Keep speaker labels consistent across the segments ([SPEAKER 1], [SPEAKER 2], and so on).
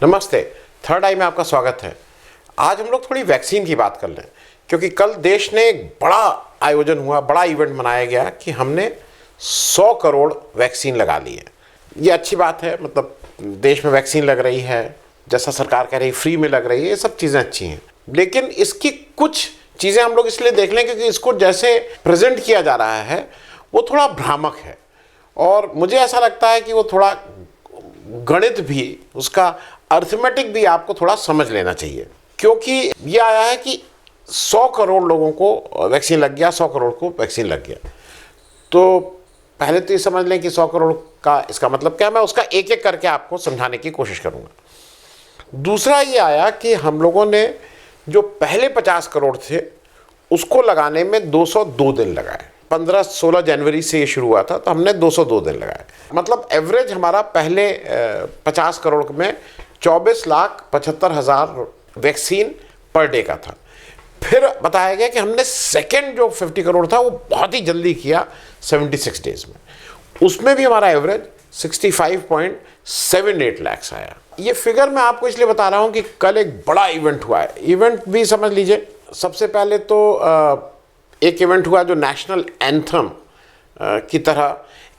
[SPEAKER 1] नमस्ते। थर्ड आई में आपका स्वागत है। आज हम लोग थोड़ी वैक्सीन की बात कर लें, क्योंकि कल देश ने एक बड़ा आयोजन हुआ, बड़ा इवेंट मनाया गया कि हमने 100 करोड़ वैक्सीन लगा ली है। ये अच्छी बात है, मतलब देश में वैक्सीन लग रही है, जैसा सरकार कह रही है फ्री में लग रही है, ये सब चीज़ें अच्छी हैं। लेकिन इसकी कुछ चीज़ें हम लोग इसलिए देख लें क्योंकि इसको जैसे प्रेजेंट किया जा रहा है वो थोड़ा भ्रामक है, और मुझे ऐसा लगता है कि वो थोड़ा गणित भी, उसका अर्थमेटिक भी आपको थोड़ा समझ लेना चाहिए। क्योंकि ये आया है कि 100 करोड़ लोगों को वैक्सीन लग गया, 100 करोड़ को वैक्सीन लग गया। तो पहले तो ये समझ लें कि 100 करोड़ का इसका मतलब क्या है, मैं उसका एक एक करके आपको समझाने की कोशिश करूँगा। दूसरा ये आया कि हम लोगों ने जो पहले 50 करोड़ थे उसको लगाने में 202 दिन लगाए। 15-16 जनवरी से ये शुरू हुआ था, तो हमने 202 दिन लगाए। मतलब एवरेज हमारा पहले 50 करोड़ में 24,75,000 वैक्सीन पर डे का था। फिर बताया गया कि हमने सेकेंड जो 50 करोड़ था वो बहुत ही जल्दी किया, 76 डेज में। उसमें भी हमारा एवरेज 65.78 लाख आया। ये फिगर मैं आपको इसलिए बता रहा हूँ कि कल एक बड़ा इवेंट हुआ है। इवेंट भी समझ लीजिए। सबसे पहले तो एक इवेंट हुआ जो नेशनल एंथम की तरह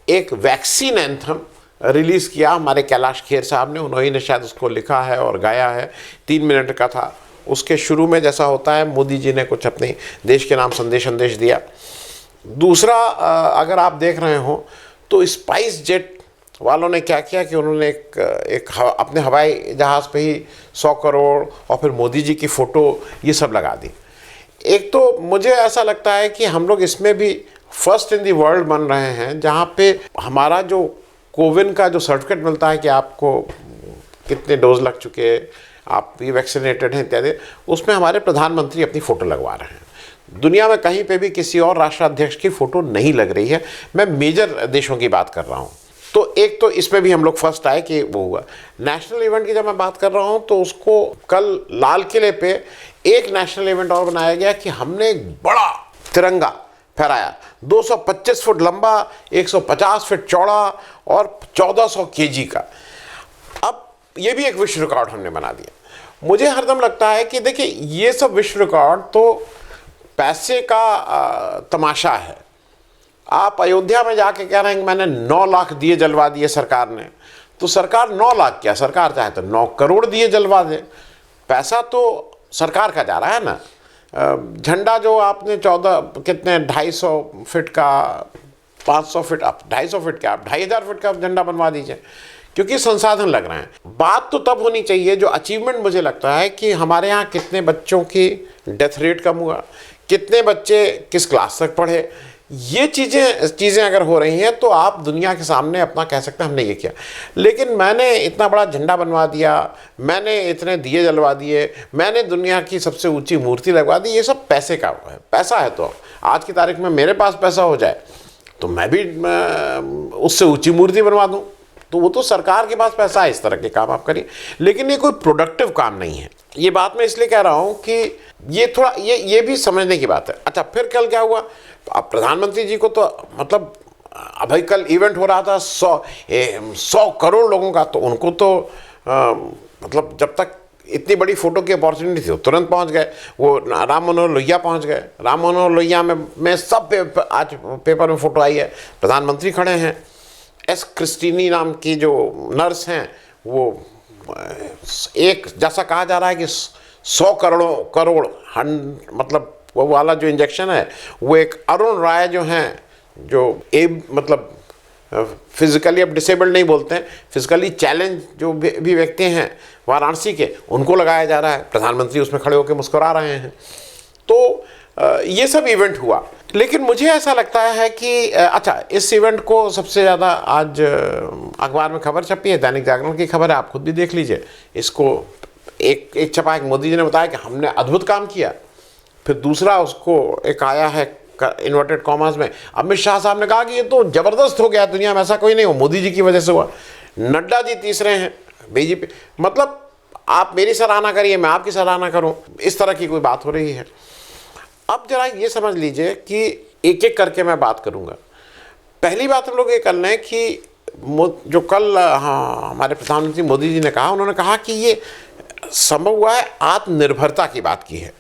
[SPEAKER 1] एक वैक्सीन एंथम रिलीज़ किया हमारे कैलाश खेर साहब ने। उन्होंने शायद उसको लिखा है और गाया है। 3 मिनट का था। उसके शुरू में जैसा होता है मोदी जी ने कुछ अपने देश के नाम संदेश दिया। दूसरा, अगर आप देख रहे हो तो स्पाइस जेट वालों ने क्या किया कि उन्होंने अपने हवाई जहाज़ पे ही 100 करोड़ और फिर मोदी जी की फ़ोटो ये सब लगा दी। एक तो मुझे ऐसा लगता है कि हम लोग इसमें भी फर्स्ट इन दी वर्ल्ड बन रहे हैं, जहाँ पे हमारा जो कोविन का जो सर्टिफिकेट मिलता है कि आपको कितने डोज लग चुके, आप भी वैक्सीनेटेड हैं इत्यादि, उसमें हमारे प्रधानमंत्री अपनी फ़ोटो लगवा रहे हैं। दुनिया में कहीं पे भी किसी और राष्ट्राध्यक्ष की फ़ोटो नहीं लग रही है। मैं मेजर देशों की बात कर रहा हूँ। तो एक तो इसमें भी हम लोग फर्स्ट आए कि वो हुआ। नेशनल इवेंट की जब मैं बात कर रहा हूँ तो उसको कल लाल किले पे एक नेशनल इवेंट और बनाया गया कि हमने एक बड़ा तिरंगा फहराया, 225 फुट लंबा, 150 फुट चौड़ा और 1400 केजी का। अब ये भी एक विश्व रिकॉर्ड हमने बना दिया। मुझे हरदम लगता है कि देखिए, ये सब विश्व रिकॉर्ड तो पैसे का तमाशा है। आप अयोध्या में जाके कह रहे हैं कि मैंने 9 लाख दिए जलवा दिए सरकार ने, तो सरकार 9 लाख क्या, सरकार चाहे तो 9 करोड़ दिए जलवा दे। पैसा तो सरकार का जा रहा है ना। झंडा जो आपने 250 फीट का, 500 फीट, आप 250 फीट का, आप 2500 फीट का झंडा बनवा दीजिए, क्योंकि संसाधन लग रहे हैं। बात तो तब होनी चाहिए, जो अचीवमेंट मुझे लगता है कि हमारे यहाँ कितने बच्चों की डेथ रेट कम हुआ, कितने बच्चे किस क्लास तक पढ़े, ये चीज़ें अगर हो रही हैं तो आप दुनिया के सामने अपना कह सकते हैं हमने ये किया। लेकिन मैंने इतना बड़ा झंडा बनवा दिया, मैंने इतने दिए जलवा दिए, मैंने दुनिया की सबसे ऊंची मूर्ति लगवा दी, ये सब पैसे का है। पैसा है तो आज की तारीख में मेरे पास पैसा हो जाए तो मैं भी उससे ऊंची मूर्ति बनवा दूँ। तो वो तो सरकार के पास पैसा है, इस तरह के काम आप करिए। लेकिन ये कोई प्रोडक्टिव काम नहीं है। ये बात मैं इसलिए कह रहा हूँ कि ये थोड़ा ये भी समझने की बात है। अच्छा, फिर कल क्या हुआ? अब प्रधानमंत्री जी को तो मतलब अभी कल इवेंट हो रहा था 100 करोड़ लोगों का, तो उनको तो मतलब जब तक इतनी बड़ी फोटो की अपॉर्चुनिटी थी तुरंत पहुंच गए। वो राम मनोहर लोहिया पहुंच गए। राम मनोहर लोहिया में सब आज पेपर में फोटो आई है, प्रधानमंत्री खड़े हैं। एस क्रिस्टीनी नाम की जो नर्स हैं, वो एक जैसा कहा जा रहा है कि 100 करोड़ मतलब वो वाला जो इंजेक्शन है, वो एक अरुण राय जो हैं, जो मतलब फिजिकली, अब डिसेबल्ड नहीं बोलते हैं, फिजिकली चैलेंज जो भी व्यक्ति हैं वाराणसी के, उनको लगाया जा रहा है। प्रधानमंत्री उसमें खड़े होकर मुस्कुरा रहे हैं। तो ये सब इवेंट हुआ। लेकिन मुझे ऐसा लगता है कि अच्छा, इस इवेंट को सबसे ज़्यादा आज अखबार में खबर छपी है, दैनिक जागरण की खबर है, आप खुद भी देख लीजिए इसको। एक छपा है, मोदी जी ने बताया कि हमने अद्भुत काम किया। फिर दूसरा उसको एक आया है इन्वर्टेड कॉमर्स में, अमित शाह साहब ने कहा कि ये तो ज़बरदस्त हो गया, दुनिया में ऐसा कोई नहीं हो, मोदी जी की वजह से हुआ। नड्डा जी तीसरे हैं, बीजेपी। मतलब आप मेरी सराहना करिए, मैं आपकी सराहना करूं, इस तरह की कोई बात हो रही है। अब जरा ये समझ लीजिए कि एक एक करके मैं बात करूंगा। पहली बात हम लोग ये कर लें कि जो कल हाँ हमारे प्रधानमंत्री मोदी जी ने कहा, उन्होंने कहा कि ये संभव हुआ है, आत्मनिर्भरता की बात की है।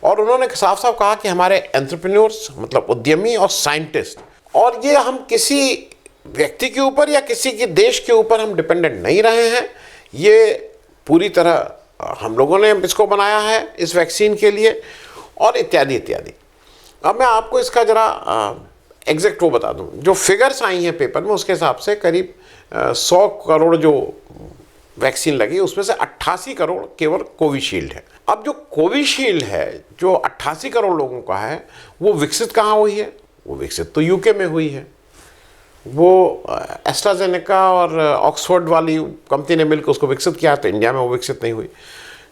[SPEAKER 1] और उन्होंने साफ साफ कहा कि हमारे एंटरप्रेन्योर्स मतलब उद्यमी और साइंटिस्ट, और ये हम किसी व्यक्ति के ऊपर या किसी के देश के ऊपर हम डिपेंडेंट नहीं रहे हैं, ये पूरी तरह हम लोगों ने इसको बनाया है इस वैक्सीन के लिए, और इत्यादि इत्यादि। अब मैं आपको इसका ज़रा एग्जैक्ट वो बता दूं, जो फिगर्स आई हैं पेपर में उसके हिसाब से करीब 100 करोड़ जो वैक्सीन लगी, उसमें से 88 करोड़ केवल कोविशील्ड है। अब जो कोविशील्ड है जो 88 करोड़ लोगों का है, वो विकसित कहाँ हुई है? वो विकसित तो यूके में हुई है। वो एस्ट्राजेनेका और ऑक्सफोर्ड वाली कंपनी ने मिलकर उसको विकसित किया, तो इंडिया में वो विकसित नहीं हुई।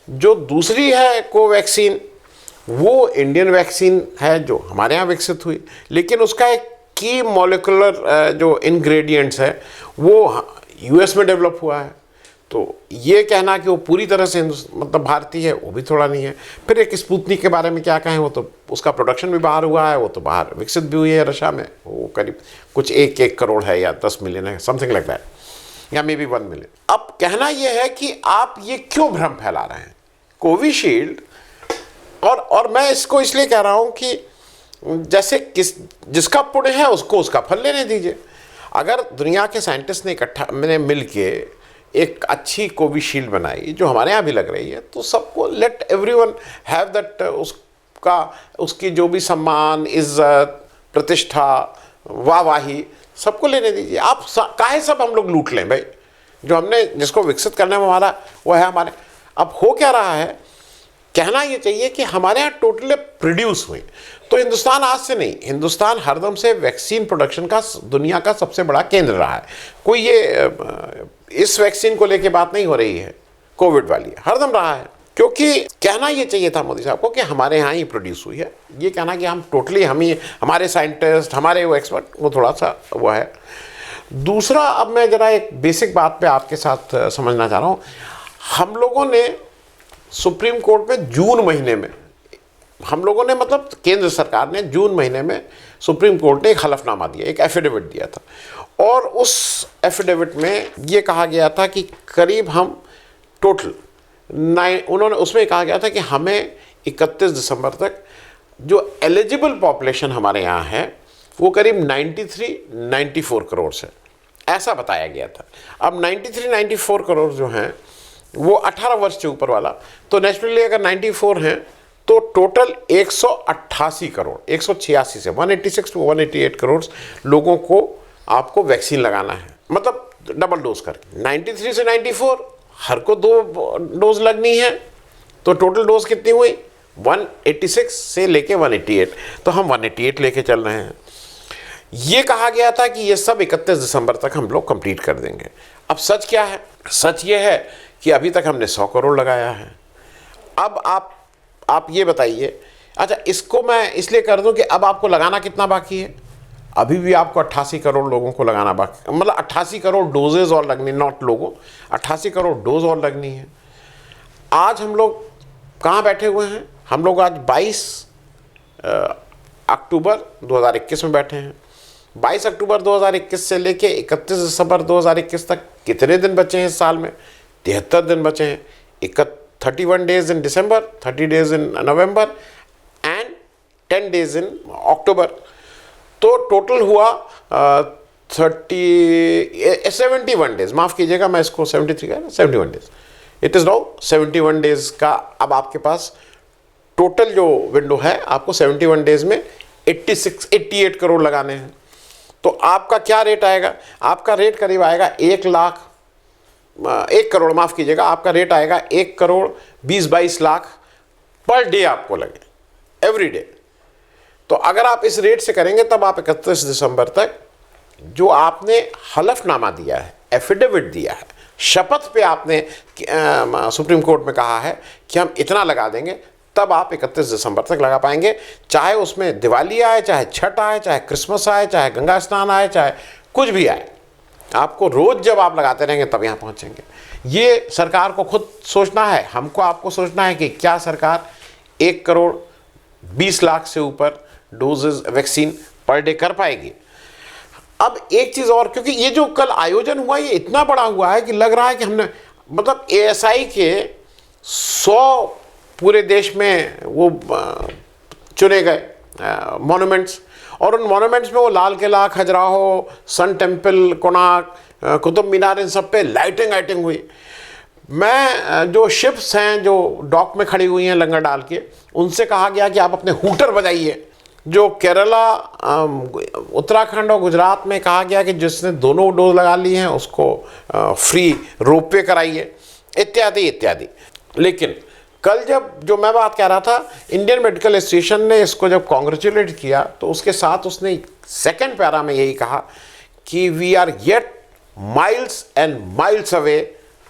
[SPEAKER 1] जो दूसरी है कोवैक्सीन, वो इंडियन वैक्सीन है जो हमारे यहाँ विकसित हुई, लेकिन उसका एक की मॉलिक्यूलर जो इंग्रेडिएंट्स है वो यूएस में डेवलप हुआ है। तो ये कहना कि वो पूरी तरह से मतलब भारतीय है, वो भी थोड़ा नहीं है। फिर एक स्पुतनिक के बारे में क्या कहें, वो तो उसका प्रोडक्शन भी बाहर हुआ है, वो तो बाहर विकसित भी हुई है रशिया में, वो करीब कुछ 1 करोड़ है या 10 मिलियन है, समथिंग लाइक दैट, या मे बी 1 मिलियन। अब कहना ये है कि आप ये क्यों भ्रम फैला रहे हैं कोविशील्ड, और मैं इसको इसलिए कह रहा हूँ कि जैसे जिसका पुण्य है उसको उसका फल लेने दीजिए। अगर दुनिया के साइंटिस्ट ने इकट्ठा मैंने मिल के एक अच्छी कोविशील्ड बनाई जो हमारे यहाँ भी लग रही है, तो सबको लेट एवरीवन हैव दैट, उसकी जो भी सम्मान, इज्जत, प्रतिष्ठा, वाहवाही सबको लेने दीजिए। आप काहे सब हम लोग लूट लें भाई? जो हमने जिसको विकसित करने में हमारा वो है हमारे। अब हो क्या रहा है, कहना ये चाहिए कि हमारे यहाँ टोटली प्रोड्यूस हुई। तो हिंदुस्तान आज से नहीं, हिंदुस्तान हरदम से वैक्सीन प्रोडक्शन का दुनिया का सबसे बड़ा केंद्र रहा है। कोई ये इस वैक्सीन को लेके बात नहीं हो रही है, कोविड वाली हरदम रहा है। क्योंकि कहना ये चाहिए था मोदी साहब को कि हमारे यहाँ ही प्रोड्यूस हुई है। ये कहना कि हम टोटली हम ही, हमारे साइंटिस्ट, हमारे वो एक्सपर्ट, वो थोड़ा सा वो है। दूसरा, अब मैं ज़रा एक बेसिक बात पे आपके साथ समझना चाह रहा हूँ। हम लोगों ने सुप्रीम कोर्ट में जून महीने में, हम लोगों ने मतलब केंद्र सरकार ने जून महीने में सुप्रीम कोर्ट ने एक हलफनामा दिया, एक एफिडेविट दिया था, और उस एफिडेविट में ये कहा गया था कि करीब हम टोटल उन्होंने उसमें कहा गया था कि हमें 31 दिसंबर तक जो एलिजिबल पॉपुलेशन हमारे यहाँ है वो करीब 93-94 करोड़ से, ऐसा बताया गया था। अब 93-94 करोड़ जो हैं वो 18 वर्ष से ऊपर वाला, तो नेचुरली अगर 94 हैं तो टोटल 188 करोड़, 186 से 186 टू 188 करोड़ लोगों को आपको वैक्सीन लगाना है, मतलब डबल डोज करके। 93 से 94 हर को 2 डोज लगनी है, तो टोटल डोज कितनी हुई? 186 से लेके 188, तो हम 188 लेके चल रहे हैं। ये कहा गया था कि ये सब 31 दिसंबर तक हम लोग कंप्लीट कर देंगे। अब सच क्या है? सच ये है कि अभी तक हमने 100 करोड़ लगाया है। अब आप ये बताइए, अच्छा इसको मैं इसलिए कर दूं कि अब आपको लगाना कितना बाकी है? अभी भी आपको 88 करोड़ लोगों को लगाना बाकी, मतलब 88 करोड़ डोजेज और लगनी, नॉट लोगों, 88 करोड़ डोज और लगनी है। आज हम लोग कहाँ बैठे हुए हैं? हम लोग आज 22 अक्टूबर 2021 में बैठे हैं। 22 अक्टूबर 2021 से लेके 31 दिसंबर 2021 तक कितने दिन बचे हैं इस साल में? 73 दिन बचे हैं। 31 days in December, 30 days in November and 10 days in October। तो टोटल हुआ 71 डेज, माफ़ कीजिएगा मैं इसको 73 कह रहा, 71 days. It is now 71 days का अब आपके पास टोटल जो विंडो है, आपको 71 डेज में 88 करोड़ लगाने हैं। तो आपका क्या रेट आएगा? आपका रेट करीब आएगा 1 करोड़, माफ़ कीजिएगा, आपका रेट आएगा 1 करोड़ 20-22 लाख पर डे आपको लगे, एवरी डे। तो अगर आप इस रेट से करेंगे तब आप 31 दिसंबर तक जो आपने हलफनामा दिया है, एफिडेविट दिया है, शपथ पे आपने सुप्रीम कोर्ट में कहा है कि हम इतना लगा देंगे, तब आप 31 दिसंबर तक लगा पाएंगे। चाहे उसमें दिवाली आए, चाहे छठ आए, चाहे क्रिसमस आए, चाहे गंगा स्नान आए, चाहे कुछ भी आए, आपको रोज़ जब आप लगाते रहेंगे तब यहाँ पहुँचेंगे। ये सरकार को खुद सोचना है, हमको आपको सोचना है कि क्या सरकार 1 करोड़ 20 लाख से ऊपर डोजेज वैक्सीन पर डे कर पाएगी। अब एक चीज और, क्योंकि ये जो कल आयोजन हुआ ये इतना बड़ा हुआ है कि लग रहा है कि हमने मतलब एएसआई के 100 पूरे देश में वो चुने गए मॉन्यूमेंट्स, और उन मॉन्यूमेंट्स में वो लाल किला, खजुराहो, सन टेम्पल, कोणार्क, कुतुब मीनार, इन सब पे लाइटिंग हुई। मैं जो शिप्स हैं जो डॉक में खड़ी हुई हैं लंगर डाल के, उनसे कहा गया कि आप अपने हूटर बजाइए। जो केरला, उत्तराखंड और गुजरात में कहा गया कि जिसने दोनों डोज लगा ली हैं उसको फ्री रोपवे कराइए, इत्यादि इत्यादि। लेकिन कल जब जो मैं बात कह रहा था, इंडियन मेडिकल एसोसिएशन ने इसको जब कॉन्ग्रेचुलेट किया तो उसके साथ उसने सेकंड पैरा में यही कहा कि we are yet miles and miles away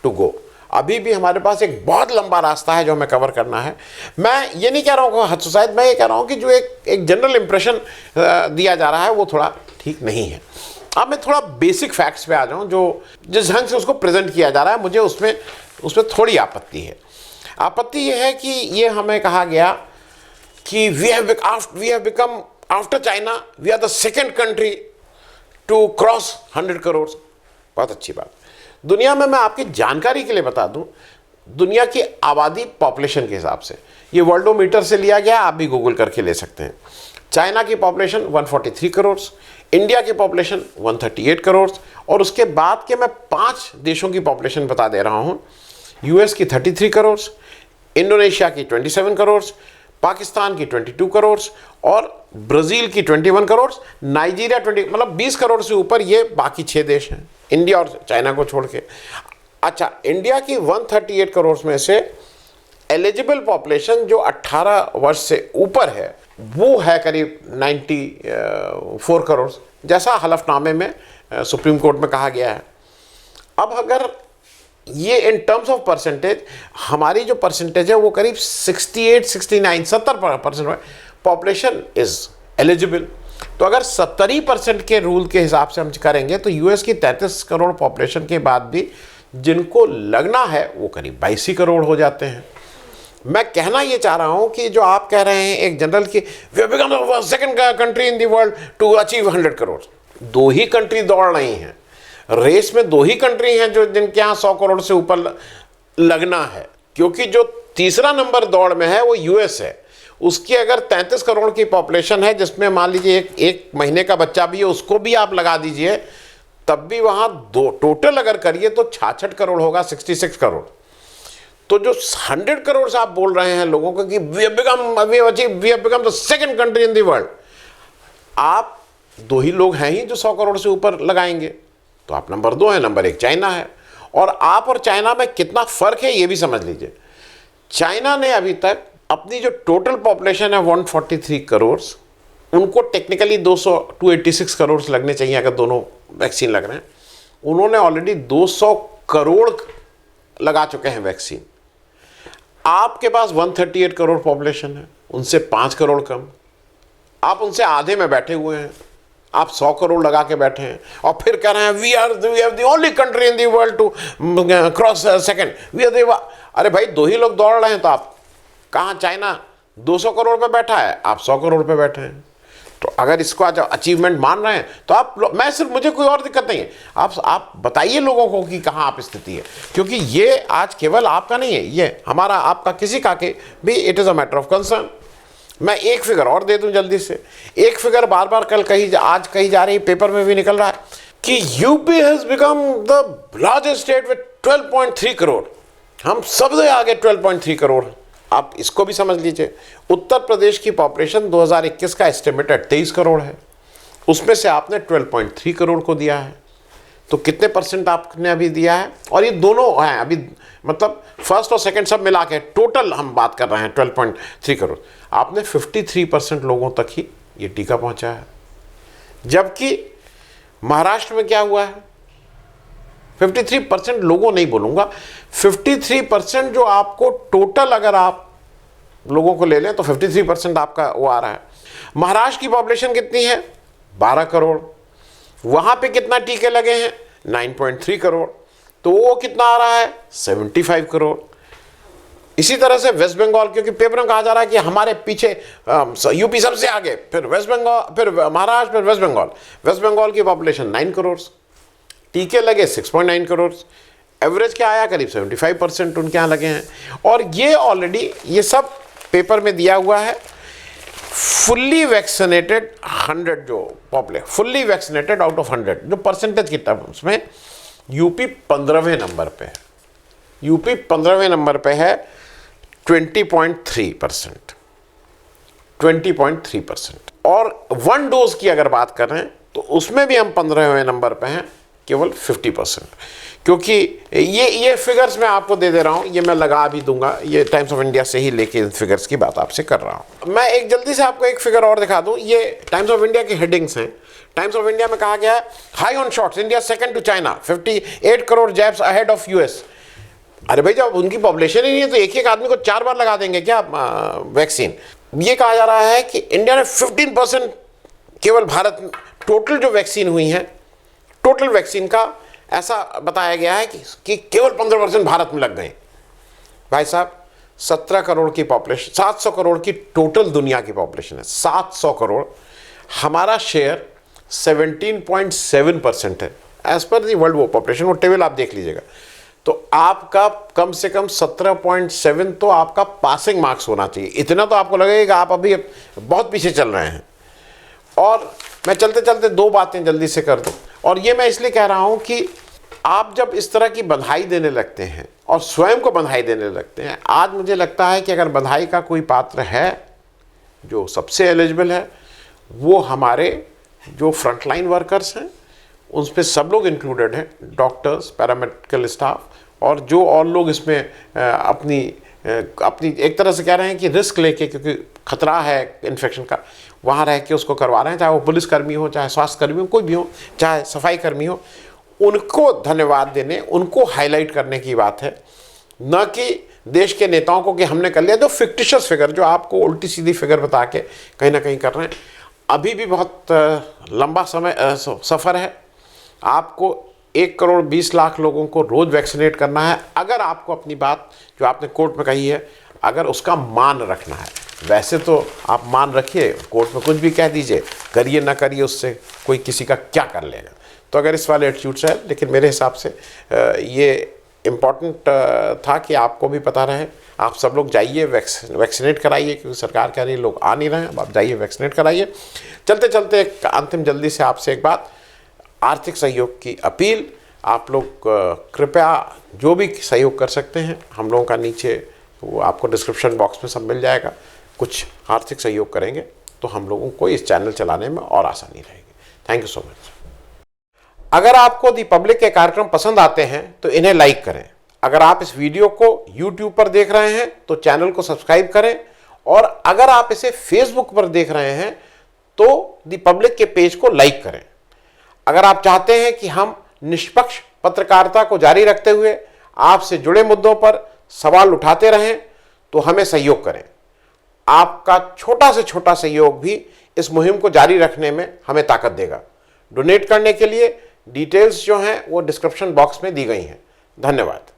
[SPEAKER 1] to go. अभी भी हमारे पास एक बहुत लंबा रास्ता है जो हमें कवर करना है। मैं ये नहीं कह रहा हूँ हतोत्साहित, मैं ये कह रहा हूँ कि जो एक जनरल इंप्रेशन दिया जा रहा है वो थोड़ा ठीक नहीं है। अब मैं थोड़ा बेसिक फैक्ट्स पे आ जाऊँ, जो जिस ढंग से उसको प्रेजेंट किया जा रहा है मुझे उसमें थोड़ी आपत्ति है। आपत्ति ये है कि ये हमें कहा गया कि we have become after China we are the second country to cross 100 crore. बहुत अच्छी बात। दुनिया में मैं आपकी जानकारी के लिए बता दूं, दुनिया की आबादी पॉपुलेशन के हिसाब से, ये वर्ल्डोमीटर से लिया गया, आप भी गूगल करके ले सकते हैं। चाइना की पॉपुलेशन 143 करोड़, इंडिया की पॉपुलेशन 138 करोड़, और उसके बाद के मैं 5 देशों की पॉपुलेशन बता दे रहा हूं। यूएस की 33 करोड़, इंडोनेशिया की 27 करोड़, पाकिस्तान की 22 करोड़ और ब्राज़ील की 21 करोड़, नाइजीरिया 20, मतलब 20 करोड़ से ऊपर ये बाकी 6 देश हैं, इंडिया और चाइना को छोड़ के। अच्छा, इंडिया की 138 करोड़ में से एलिजिबल पॉपुलेशन जो 18 वर्ष से ऊपर है वो है करीब 94 करोड़, जैसा हलफनामे में सुप्रीम कोर्ट में कहा गया है। अब अगर ये इन टर्म्स ऑफ परसेंटेज, हमारी जो परसेंटेज है वो करीब 70% पॉपुलेशन इज एलिजिबल। तो अगर 70% के रूल के हिसाब से हम करेंगे तो यूएस की 33 करोड़ पॉपुलेशन के बाद भी जिनको लगना है वो करीब 22 करोड़ हो जाते हैं। मैं कहना ये चाह रहा हूं कि जो आप कह रहे हैं एक जनरल की we have become the second country in the world to achieve 100 crore, 2 ही कंट्री दौड़ रही हैं रेस में, 2 ही कंट्री हैं जो जिनके यहाँ 100 करोड़ से ऊपर लगना है, क्योंकि जो तीसरा नंबर दौड़ में है वो यूएस है। उसकी अगर 33 करोड़ की पॉपुलेशन है, जिसमें मान लीजिए एक महीने का बच्चा भी है, उसको भी आप लगा दीजिए, तब भी वहाँ टोटल अगर करिए तो 66 करोड़ होगा, 66 करोड़। तो जो 100 करोड़ से आप बोल रहे हैं लोगों को कि we have become the second country in the world, आप 2 ही लोग हैं ही जो 100 करोड़ से ऊपर लगाएंगे, तो आप नंबर 2 है, नंबर 1 चाइना है। और आप और चाइना में कितना फर्क है ये भी समझ लीजिए। चाइना ने अभी तक अपनी जो टोटल पॉपुलेशन है 143 करोड़, उनको टेक्निकली 286 करोड़ लगने चाहिए अगर दोनों वैक्सीन लग रहे हैं, उन्होंने ऑलरेडी 200 करोड़ लगा चुके हैं वैक्सीन। आपके पास 138 करोड़ पॉपुलेशन है, उनसे 5 करोड़ कम, आप उनसे आधे में बैठे हुए हैं, आप 100 करोड़ लगा के बैठे हैं और फिर कह रहे हैं we have the only country in the world to cross second, अरे भाई 2 ही लोग दौड़ रहे हैं, तो आप कहाँ, चाइना 200 करोड़ पे बैठा है, आप 100 करोड़ पे बैठे हैं। तो अगर इसको आज अचीवमेंट मान रहे हैं तो आप, मुझे कोई और दिक्कत नहीं है, आप बताइए लोगों को कि कहाँ आप स्थिति है, क्योंकि ये आज केवल आपका नहीं है, ये हमारा आपका किसी का के भी it is a matter of concern. मैं एक फिगर और दे दूं जल्दी से, एक फिगर बार बार आज कही जा रही, पेपर में भी निकल रहा है कि UP has become the largest state with 12.3 crore, हम सबसे आगे 12.3 करोड़। आप इसको भी समझ लीजिए। उत्तर प्रदेश की पॉपुलेशन 2021 का एस्टिमेटेड 23 करोड़ है, उसमें से आपने 12.3 करोड़ को दिया है, तो कितने % आपने अभी दिया है? और ये दोनों हैं अभी, मतलब फर्स्ट और सेकंड सब मिला के टोटल हम बात कर रहे हैं 12.3 करोड़। आपने 53% लोगों तक ही ये टीका पहुंचा है, जबकि महाराष्ट्र में क्या हुआ है, 53% लोगों नहीं बोलूंगा, 53% जो आपको टोटल अगर आप लोगों को ले लें तो 53% आपका वो आ रहा है। महाराष्ट्र की पॉपुलेशन कितनी है? 12 करोड़। वहां पे कितना टीके लगे हैं? 9.3 करोड़। तो वो कितना आ रहा है? 75 करोड़। इसी तरह से वेस्ट बंगाल, क्योंकि पेपर में कहा जा रहा है कि हमारे पीछे यूपी सबसे आगे, फिर वेस्ट बंगाल, फिर महाराष्ट्र, फिर वेस्ट बंगाल। वेस्ट बंगाल की पॉपुलेशन 9 करोड़, टीके लगे 6.9 करोड़, एवरेज क्या आया करीब 75% उनके यहाँ लगे हैं। और ये ऑलरेडी ये सब पेपर में दिया हुआ है। फुल्ली वैक्सीनेटेड 100 जो population, fully vaccinated out of 100 जो परसेंटेज की टर्म्स में यूपी 15वें नंबर पे है। यूपी 15वें नंबर पे है 20.3%, 20.3%। और 1 डोज की अगर बात करें तो उसमें भी हम 15वें नंबर पे हैं, केवल 50%। क्योंकि ये फिगर्स मैं आपको दे रहा हूँ, ये मैं लगा भी दूंगा, ये टाइम्स ऑफ इंडिया से ही लेके इन फिगर्स की बात आपसे कर रहा हूँ। मैं एक जल्दी से आपको एक फिगर और दिखा दूँ, ये टाइम्स ऑफ इंडिया की हेडिंग्स हैं। टाइम्स ऑफ इंडिया में कहा गया है high on shots, India second to China, 58 crore jabs ahead of US. अरे भाई, जब उनकी पॉपुलेशन ही नहीं है तो एक आदमी को 4 बार लगा देंगे क्या वैक्सीन? ये कहा जा रहा है कि इंडिया ने 15% केवल भारत, टोटल जो वैक्सीन हुई है, टोटल वैक्सीन का ऐसा बताया गया है कि केवल 15% भारत में लग गए। भाई साहब, 17 करोड़ की पॉपुलेशन, 700 करोड़ की टोटल दुनिया की पॉपुलेशन है, 700 करोड़। हमारा शेयर 17.7% है एज पर दी वर्ल्ड वो पॉपुलेशन। वो टेबल आप देख लीजिएगा। तो आपका कम से कम 17.7 तो आपका पासिंग मार्क्स होना चाहिए। इतना तो आपको लगेगा आप अभी बहुत पीछे चल रहे हैं। और मैं चलते चलते 2 बातें जल्दी से कर दूं। और ये मैं इसलिए कह रहा हूं कि आप जब इस तरह की बधाई देने लगते हैं और स्वयं को बधाई देने लगते हैं, आज मुझे लगता है कि अगर बधाई का कोई पात्र है जो सबसे एलिजिबल है, वो हमारे जो फ्रंटलाइन वर्कर्स हैं, उन पर सब लोग इंक्लूडेड हैं, डॉक्टर्स, पैरामेडिकल स्टाफ और जो और लोग इसमें अपनी एक तरह से कह रहे हैं कि रिस्क लेके, क्योंकि खतरा है इन्फेक्शन का, वहाँ रह के उसको करवा रहे हैं, चाहे वो पुलिसकर्मी हो, चाहे स्वास्थ्य कर्मी हो, कोई भी हो, चाहे सफाई कर्मी हो। उनको धन्यवाद देने, उनको हाईलाइट करने की बात है, न कि देश के नेताओं को कि हमने कर लिया। जो फिक्टिशियस फिगर, जो आपको उल्टी सीधी फिगर बता के कहीं ना कहीं कर रहे हैं। अभी भी बहुत लंबा समय सफ़र है। आपको 1 करोड़ 20 लाख लोगों को रोज़ वैक्सीनेट करना है, अगर आपको अपनी बात जो आपने कोर्ट में कही है, अगर उसका मान रखना है। वैसे तो आप मान रखिए, कोर्ट में कुछ भी कह दीजिए, करिए ना करिए, उससे कोई किसी का क्या कर लेगा। तो अगर इस वाले एटीट्यूड से है, लेकिन मेरे हिसाब से ये इम्पॉर्टेंट था कि आपको भी पता रहे। आप सब लोग जाइए वैक्सीनेट कराइए, क्योंकि सरकार कह रही है लोग आ नहीं रहे हैं। अब आप जाइए वैक्सीनेट कराइए। चलते चलते एक अंतिम जल्दी से आपसे एक बात, आर्थिक सहयोग की अपील। आप लोग कृपया जो भी सहयोग कर सकते हैं, हम लोगों का नीचे वो आपको डिस्क्रिप्शन बॉक्स में सब मिल जाएगा। कुछ आर्थिक सहयोग करेंगे तो हम लोगों को इस चैनल चलाने में और आसानी रहेगी। Thank you so much. अगर आपको दी पब्लिक के कार्यक्रम पसंद आते हैं तो इन्हें लाइक करें। अगर आप इस वीडियो को YouTube पर देख रहे हैं तो चैनल को सब्सक्राइब करें। और अगर आप इसे Facebook पर देख रहे हैं तो दी पब्लिक के पेज को लाइक करें। अगर आप चाहते हैं कि हम निष्पक्ष पत्रकारिता को जारी रखते हुए आपसे जुड़े मुद्दों पर सवाल उठाते रहें तो हमें सहयोग करें। आपका छोटा से छोटा सहयोग भी इस मुहिम को जारी रखने में हमें ताकत देगा। डोनेट करने के लिए डिटेल्स जो हैं वो डिस्क्रिप्शन बॉक्स में दी गई हैं। धन्यवाद।